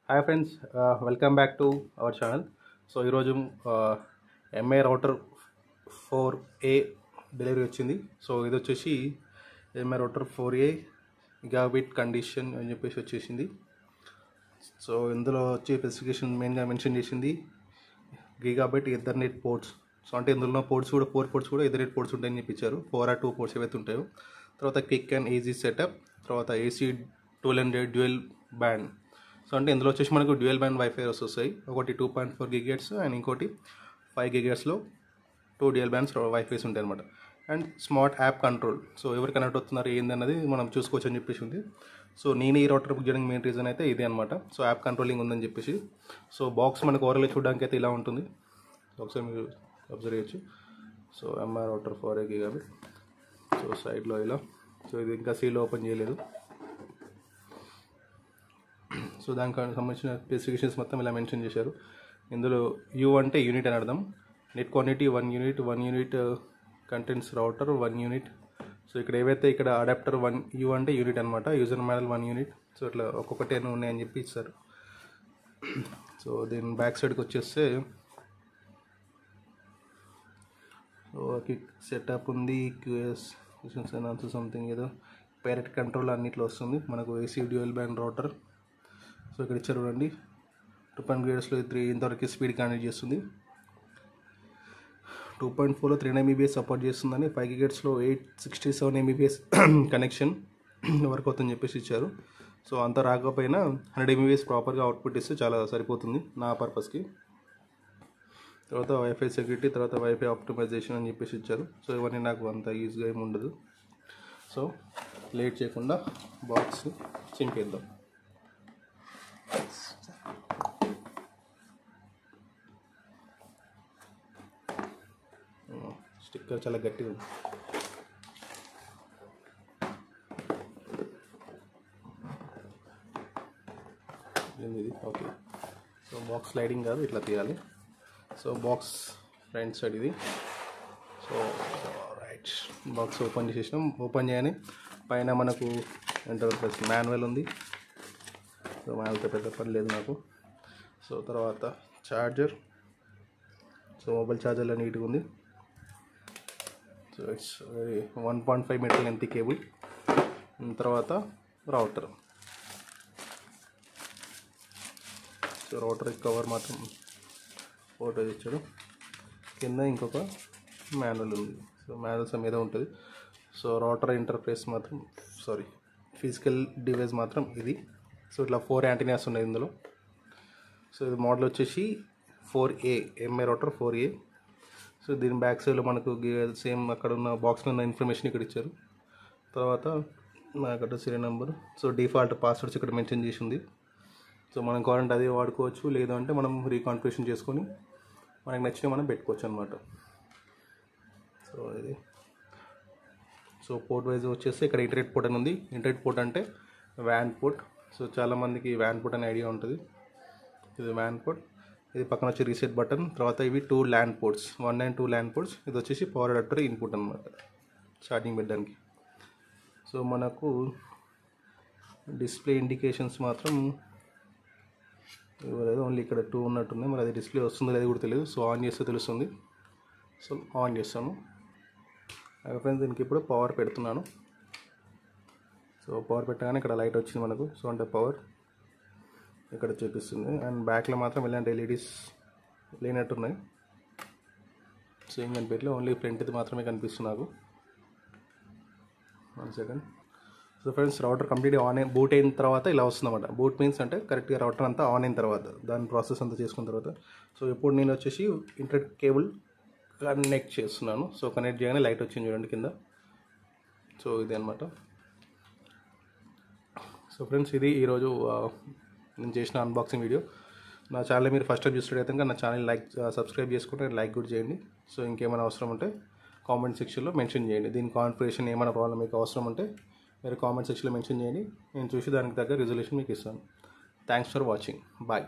Hi friends, welcome back to our channel. So ఈరోజు MI router 4A delivery వచ్చింది. So ఇది వచ్చేసి MI router 4A gigabit condition అని చెప్పేసి వచ్చేసింది. సో ఇందులో వచ్చే స్పెసిఫికేషన్ మెయిన్గా మెన్షన్ చేసింది గిగాబిట్ ఎథర్నెట్ పోర్ట్స్. సో అంటే ఇందులో పోర్ట్స్ కూడా 4 పోర్ట్స్ కూడా ఎథర్నెట్ పోర్ట్స్ ఉంటాయని చెప్పించారు. 4 or 2 పోర్ట్స్ ఏవైతే ఉంటాయో, తర్వాత క్విక్ అండ్ ఈజీ సెటప్, తర్వాత AC 1200 డ్యూయల్ బ్యాండ్. సో అంటే ఇందులో వచ్చేసి మనకు డ్యూయల్ బ్యాండ్ వైఫై వస్తాయి. ఒకటి 2.4 GHz అండ్ ఇంకోటి 5 GHzలో 2 డ్యూయల్ బ్యాండ్స్ వైఫైస్ ఉంటాయి అనమాట. And smart app control. So ఎవరు కనెక్ట్ అవుతున్నారు ఏందన్నది మనం చూసుకోవచ్చు అని చెప్పేసి ఉంది. సో నేను ఈ రౌటర్ బుక్ చేయడానికి మెయిన్ రీజన్ అయితే ఇదే అనమాట. సో యాప్ కంట్రోలింగ్ ఉందని చెప్పేసి. సో బాక్స్ మనకు ఓవరాల్ చూడడానికి అయితే ఇలా ఉంటుంది. ఒకసారి మీరు అబ్జర్వ్ చేయొచ్చు. So MI router 4A gigabit. So సైడ్లో ఇలా. సో ఇది ఇంకా సీల్ ఓపెన్ చేయలేదు. సో దానికి సంబంధించిన స్పెసిఫికేషన్స్ మొత్తం ఇలా మెన్షన్ చేశారు. ఇందులో యూ అంటే యూనిట్ అని అర్థం. Net quantity 1 unit, 1 unit contents router 1 unit. So ఇక్కడ ఏవైతే ఇక్కడ అడాప్టర్ 1 యూ అంటే యూనిట్ అనమాట. User manual 1 unit. సో ఇట్లా ఒక్కొక్కటి అని ఉన్నాయని చెప్పి ఇస్తారు. సో దీని బ్యాక్ సైడ్కి వచ్చేస్తే సో క్విక్ సెటప్ ఉంది, QS సంథింగ్ ఏదో పేరెట్ కంట్రోల్ అన్నిట్లో వస్తుంది. మనకు AC dual band router. So ఇక్కడ ఇచ్చారు చూడండి, 2.0 GHzలో 3 ఇంతవరకు స్పీడ్ కనెక్ట్ చేస్తుంది. 2.4లో 300 Mbps సపోర్ట్ చేస్తుందని, 5 GHzలో 867 Mbps కనెక్షన్ వరకు అవుతుందని చెప్పేసి ఇచ్చారు. సో అంత రాకపోయినా 100 Mbps ప్రాపర్గా అవుట్పుట్ ఇస్తే చాలా సరిపోతుంది నా పర్పస్కి. తర్వాత వైఫై సెక్యూరిటీ, తర్వాత వైఫై ఆప్టిమైజేషన్ అని చెప్పేసి ఇచ్చారు. సో ఇవన్నీ నాకు అంత ఈజీగా ఏమి ఉండదు. సో లేట్ చేయకుండా బాక్స్ చింపేద్దాం. స్టిక్కర్ చాలా గట్టిగా ఉంది. ఇది ఓకే. సో బాక్స్ స్లైడింగ్ కాదు, ఇట్లా తీయాలి. సో బాక్స్ ఫ్రంట్ సైడ్ ఇది. సో రైట్, బాక్స్ ఓపెన్ చేసేసినాం. ఓపెన్ చేయని పైన మనకు ఎంటర్ మాన్యువల్ ఉంది. సో మాన్యువల్తో పెద్ద పని లేదు నాకు. సో తర్వాత ఛార్జర్. సో మొబైల్ ఛార్జర్లో నీట్గా ఉంది. So it's 1.5 metre length cable. తర్వాత రౌటర్. సో రౌటర్ కవర్ మాత్రం ఫోటో ఇచ్చాడు. కింద ఇంకొక మాన్యువల్ ఉంది. సో మాన్యువల్స్ మీద ఉంటుంది. సో రౌటర్ ఇంటర్ఫేస్ మాత్రం ఫిజికల్ డివైస్ మాత్రం ఇది. సో ఇట్లా 4 యాంటీనాస్ ఉన్నాయి ఇందులో. సో ఇది మోడల్ వచ్చేసి 4A, MI router 4A. So దీని బ్యాక్ సైడ్లో మనకు సేమ్ అక్కడ ఉన్న బాక్స్లో ఉన్న ఇన్ఫర్మేషన్ ఇక్కడ ఇచ్చారు. తర్వాత అక్కడ serial number. So default passwords ఇక్కడ మెన్షన్ చేసి ఉంది. సో మనం కావాలంటే అదే వాడుకోవచ్చు, లేదు అంటే మనం రీకాన్ఫిగరేషన్ చేసుకొని మనకి నచ్చినవి మనం పెట్టుకోవచ్చు అనమాట. సో ఇది. సో పోర్ట్ వైజ్ వచ్చేసి ఇక్కడ ఇంటర్నెట్ పోర్ట్ అని ఉంది. ఇంటర్నెట్ పోర్ట్ అంటే వ్యాన్ పోర్ట్. సో చాలామందికి వ్యాన్ పోర్ట్ అనే ఐడియా ఉంటుంది. ఇది వ్యాన్ పోర్ట్. ఇది పక్కన వచ్చి రీసెట్ బటన్. తర్వాత ఇవి 2 LAN ports, 1 and 2 LAN ports. ఇది వచ్చేసి పవర్ అడాప్టర్ ఇన్పుట్ అనమాట, ఛార్జింగ్ పెట్టడానికి. సో మనకు డిస్ప్లే ఇండికేషన్స్ మాత్రం ఇవ్వలేదు. ఓన్లీ ఇక్కడ 2 ఉన్నట్టున్నాయి. మరి అది డిస్ప్లే వస్తుందో లేదు కూడా తెలియదు. సో ఆన్ చేస్తే తెలుస్తుంది. సో ఆన్ చేస్తాను. ఫ్రెండ్స్ దీనికి ఇప్పుడు పవర్ పెడుతున్నాను. సో పవర్ పెట్టగానే ఇక్కడ లైట్ వచ్చింది మనకు. సో అంటే పవర్ ఇక్కడ చూపిస్తుంది. అండ్ బ్యాక్లో మాత్రం ఇలాంటి LEDs లేనట్టున్నాయి. సో ఏం కనిపించలేదు, ఓన్లీ ఫ్రంట్ది మాత్రమే కనిపిస్తుంది నాకు. 1 సెకండ్. సో ఫ్రెండ్స్ రౌటర్ కంప్లీట్గా బూట్ అయిన తర్వాత ఇలా వస్తుందన్నమాట. బూట్ మీన్స్ అంటే కరెక్ట్గా రౌటర్ అంతా ఆన్ అయిన తర్వాత, దాని ప్రాసెస్ అంతా చేసుకున్న తర్వాత. సో ఇప్పుడు నేను వచ్చేసి ఇంటర్నెట్ కేబుల్ కనెక్ట్ చేస్తున్నాను. సో కనెక్ట్ చేయగానే లైట్ వచ్చింది చూడండి కింద. సో ఇది అనమాట. సో ఫ్రెండ్స్ ఇది ఈరోజు నేను చేసిన అన్బాక్సింగ్ వీడియో. నా ఛానల్ మీరు ఫస్ట్ టైం చూసినట్టయితే కనుక నా ఛానల్ సబ్స్క్రైబ్ చేసుకుంటే లైక్ కూడా చేయండి. సో ఇంకేమైనా అవసరం ఉంటే కామెంట్ సెక్షన్లో మెన్షన్ చేయండి. దీని కాన్ఫిగరేషన్ ఏమైనా ప్రాబ్లం మీకు అవసరం ఉంటే మీరు కామెంట్ సెక్షన్లో మెన్షన్ చేయండి. నేను చూసి దానికి తగ్గ రిజల్యూషన్ మీకు ఇస్తాను. Thanks for watching. బాయ్.